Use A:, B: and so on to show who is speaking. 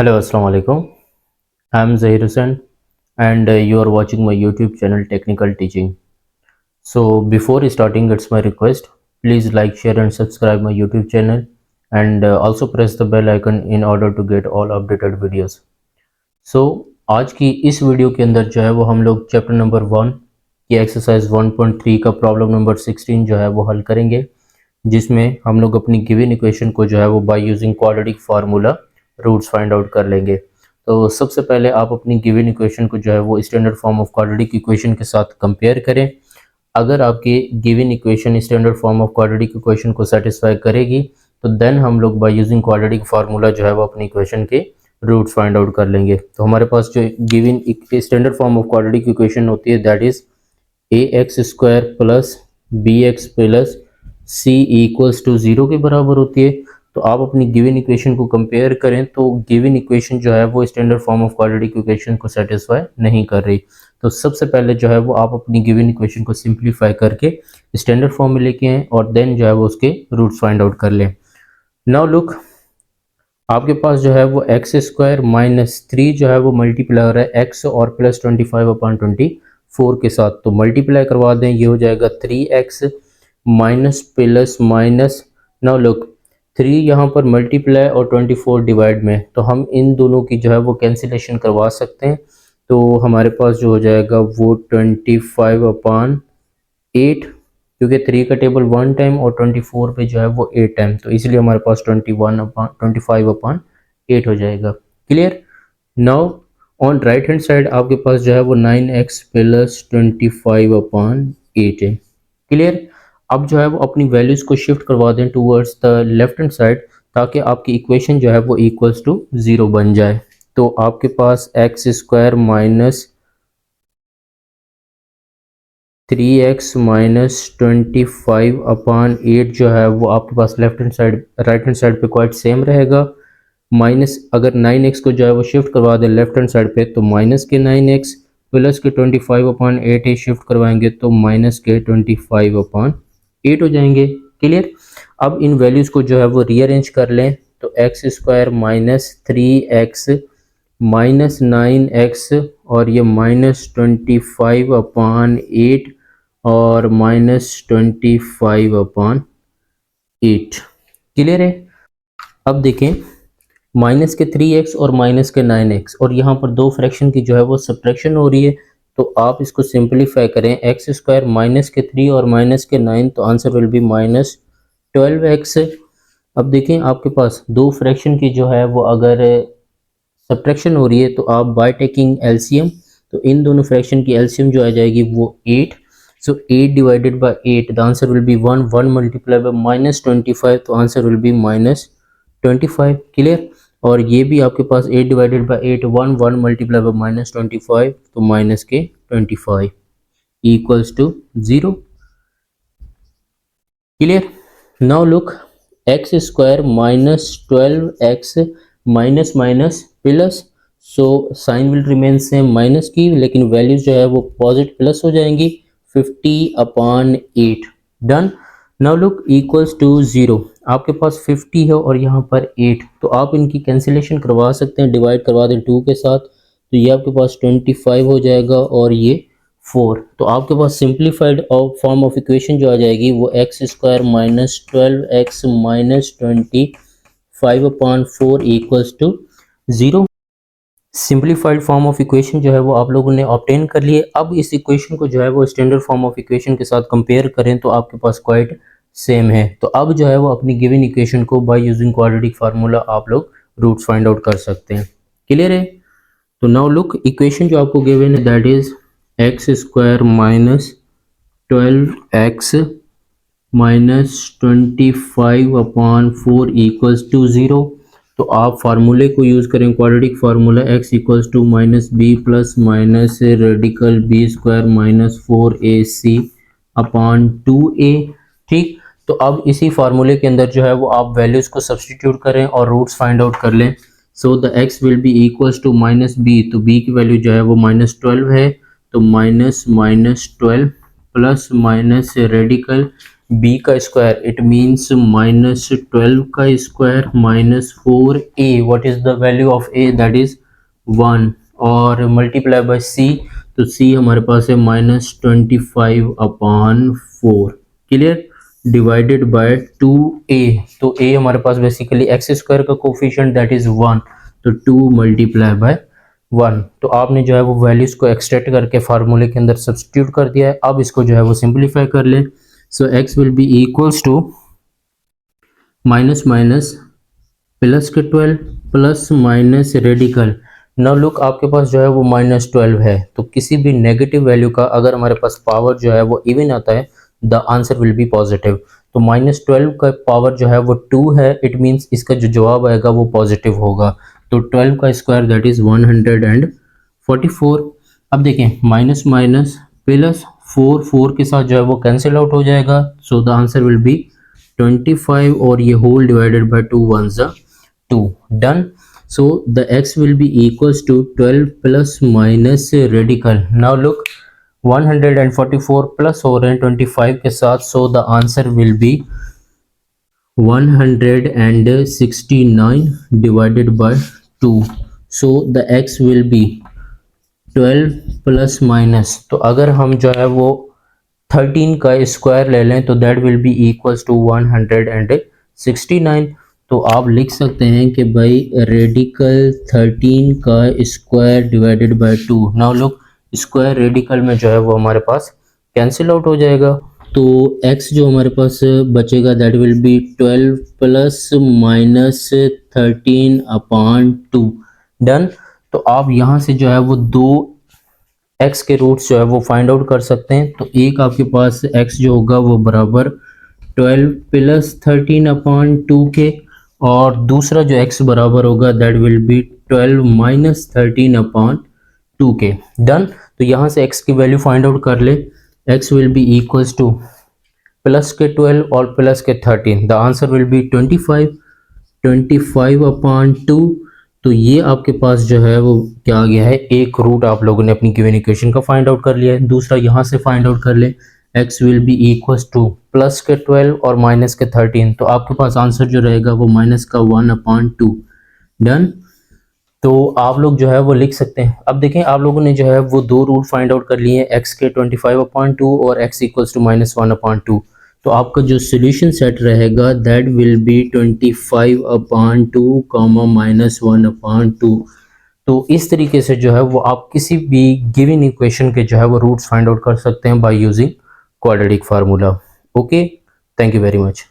A: Hello, Assalamu alaikum. I am Zahir Hussain and you are watching my YouTube channel Technical Teaching. So before starting, it's my request, please like, share and subscribe my YouTube channel and also press the bell icon in order to get all updated videos. So आज की इस video के अंदर जो है वो हम लोग चैप्टर नंबर 1 की एक्सरसाइज 1.3 का प्रॉब्लम नंबर 16 जो है वो हल करेंगे, जिसमें हम लोग अपनी गिवन इक्वेशन को जो है वो by using quadratic formula roots find out कर लेंगे। तो सबसे पहले आप अपनी गिवन इक्वेशन को जो है वो standard form of quadratic equation के साथ कंपेयर करें। अगर आपकी given equation standard form of quadratic equation को सेटिस्फाई करेगी तो देन हम लोग बाय यूजिंग क्वाड्रेटिक फार्मूला जो है वो अपनी इक्वेशन के रूट्स फाइंड आउट कर लेंगे। तो हमारे पास जो given standard form of quadratic equation होती है that is ax² plus bx plus c equals to 0 के बराबर होती है। तो आप अपनी गिवन इक्वेशन को कंपेयर करें तो गिवन इक्वेशन जो है वो standard form of quadratic equation को सेटिस्फाई नहीं कर रही। तो सबसे पहले जो है वो आप अपनी गिवन इक्वेशन को सिंप्लीफाई करके स्टैंडर्ड फॉर्म में लेके आएँ और देन जो है वो उसके रूट्स फाइंड आउट कर लें। नाउ लुक, आपके पास जो है वो x² माइनस 3 जो है वो मल्टीप्लाई हो रहा है x और प्लस 25/24 के साथ। तो मल्टीप्लाई करवा दें, ये हो जाएगा 3x minus plus minus. Now look, 3 यहाँ पर मल्टीप्लाई और 24 डिवाइड में, तो हम इन दोनों की जो है वो कैंसिलेशन करवा सकते हैं। तो हमारे पास जो हो जाएगा वो 25/8, क्योंकि 3 का टेबल 1 टाइम और 24 पे जो है वो 8 टाइम, तो इसलिए हमारे पास 25/8 हो जाएगा। Clear. Now on right hand side आपके पास जो है वो 9x प्लस 25/8 है। क्लियर। अब जो है वो अपनी वैल्यूज़ को शिफ्ट करवा दें towards the left hand side, ताकि आपकी इक्वेशन जो है वो इक्वल्स टू 0 बन जाए। तो आपके पास x² माइनस 3x माइनस 25/8 जो है वो आपके पास left hand side right hand side पे क्वाइट सेम रहेगा। माइनस अगर 9x को जो है वो शिफ्ट करवा दें लेफ्ट हैंड साइड पे तो माइनस के 9x प्लस के 25/8 शिफ्ट करवाएंगे तो माइनस के 25/8 हो जाएंगे। क्लियर। अब इन वैल्यूज़ को जो है वो रीअरेंज कर लें, तो x² minus 3x minus 9x और ये माइनस 25/8 और माइनस 25/8। क्लियर है। अब देखें, माइनस के 3x और माइनस के 9x और यहाँ पर दो फ्रैक्शन की जो है वो सब्ट्रैक्शन हो रही है। तो आप इसको सिंपलीफाई करें, x² माइनस के 3 और माइनस के 9, तो answer will be minus 12x। अब देखें, आपके पास दो फ्रैक्शन की जो है वो अगर सब्ट्रैक्शन हो रही है तो आप बाय टेकिंग एलसीएम, तो इन दोनों फ्रैक्शन की एलसीएम जो आ जाएगी वो 8। So 8 divided by 8 the answer will be 1 multiply by minus 25, तो answer will be minus 25। Clear. और ये भी आपके पास 8 divided by 8 1 multiply by minus 25, तो माइनस के 25 equals to 0। Clear. Now look, x² minus 12x minus minus plus, so sign will remain same minus की, लेकिन वैल्यूज जो है वो पॉजिटिव प्लस हो जाएंगी 50/8। Done. Now look equals to 0, आपके पास 50 है और यहाँ पर 8, तो आप इनकी कैंसिलेशन करवा सकते हैं, डिवाइड करवा दें 2 के साथ, तो ये आपके पास 25 हो जाएगा और ये 4। तो आपके पास सिंप्लीफाइड फॉर्म ऑफ इक्वेशन जो आ जाएगी वो x² minus 12x minus 25/4 equals to 0। Simplified form of equation जो है वो आप लोगों ने ऑब्टेन कर लिए। अब इस इक्वेशन को जो है वो स्टैंडर्ड फॉर्म ऑफ इक्वेशन के साथ कंपेयर करें तो आपके पास क्वाइट सेम है। तो अब जो है वो अपनी गिवन इक्वेशन को बाय यूजिंग क्वाड्रेटिक फार्मूला आप लोग रूट्स फाइंड आउट कर सकते हैं। क्लियर है। तो नाउ लुक, इक्वेशन जो आपको गिवन है that is x² minus 12x minus 25/4 equals to 0। तो आप फार्मूले को यूज़ करें, quadratic formula x equals to minus B plus minus radical b² minus 4ac upon 2a। ठीक। तो अब इसी फार्मूले के अंदर जो है वो आप वैल्यूज़ को सब्सटीट्यूट करें और रूट्स फाइंड आउट कर लें। So the x will be equals to minus B, तो b की वैल्यू जो है वो माइनस 12 है, तो minus 12 plus minus radical b का स्क्वायर इट मीन्स -12 का square -4a, what is the value of a, that is 1, और मल्टीप्लाई बाय c, तो c हमारे पास है -25/4, क्लियर, डिवाइडेड बाय 2a, तो a हमारे पास बेसिकली एक्स स्क्वायर का कोफिशिएंट दैट इज 1, तो 2 मल्टीप्लाई बाय 1, तो आपने जो है वो वैल्यूज को एक्सट्रैक्ट करके फार्मूले के अंदर सब्स्टिट्यूट कर दिया है। अब इसको जो है वो सिंप्लीफाई कर ले, so x will be equals to minus minus plus के 12 plus minus radical. Now look, आपके पास जो है वो -12 है, तो किसी भी नेगेटिव वैल्यू का अगर हमारे पास पावर जो है वो इवन आता है, the answer will B positive. तो -12 का पावर जो है वो 2 है, इट मीन्स इसका जो जवाब आएगा वो पॉजिटिव होगा। तो 12 का स्क्वायर दैट इज 144। अब देखें, माइनस माइनस प्लस 4 के साथ जो है वो कैंसिल आउट हो जाएगा, so the answer will be 25, और ये whole divided by 2 1s 2, done. So the x will be equals to 12 plus minus radical. Now look, 144 plus हो रहे हैं 25 के साथ, so the answer will be 169 divided by 2. So the x will be 12 plus minus, तो अगर हम जो है वो 13 का स्क्वायर ले लें तो that will be equals to 169। तो आप लिख सकते हैं कि भाई रेडिकल 13 का square divided by 2। Now look, square radical में जो है वो हमारे पास कैंसिल आउट हो जाएगा, तो x जो हमारे पास बचेगा that will B 12 plus minus 13/2, done. तो आप यहाँ से जो है वो दो x के रूट्स जो है वो फाइंड आउट कर सकते हैं। तो एक आपके पास x जो होगा वो बराबर 12 प्लस 13/2 के, और दूसरा जो x बराबर होगा दैट विल बी 12 माइनस 13/2 के, डन। तो यहाँ से x की वैल्यू फाइंड आउट कर ले, x will be equals two plus के 12 और प्लस के 13, द आंसर विल बी 25/2। तो ये आपके पास जो है वो क्या आ गया है, एक रूट आप लोगों ने अपनी गिवन इक्वेशन का फाइंड आउट कर लिया है। दूसरा यहाँ से फाइंड आउट कर ले, x will be equals two plus के 12 और माइनस के 13, तो आपके पास आंसर जो रहेगा वो माइनस का 1/2, डन। तो आप लोग जो है वो लिख सकते हैं। अब देखें, आप लोगों ने जो है वो दो रूट फाइंड आउट कर लिए हैं, x के 25/2 और x इक्वल्स टू -1/2। तो आपका जो सोल्यूशन सेट रहेगा दैट विल बी 25/2 -1/2। तो इस तरीके से जो है वो आप किसी भी गिवन इक्वेशन के जो है वो रूट्स फाइंड आउट कर सकते हैं bye using quadratic formula. Okay, thank you very much.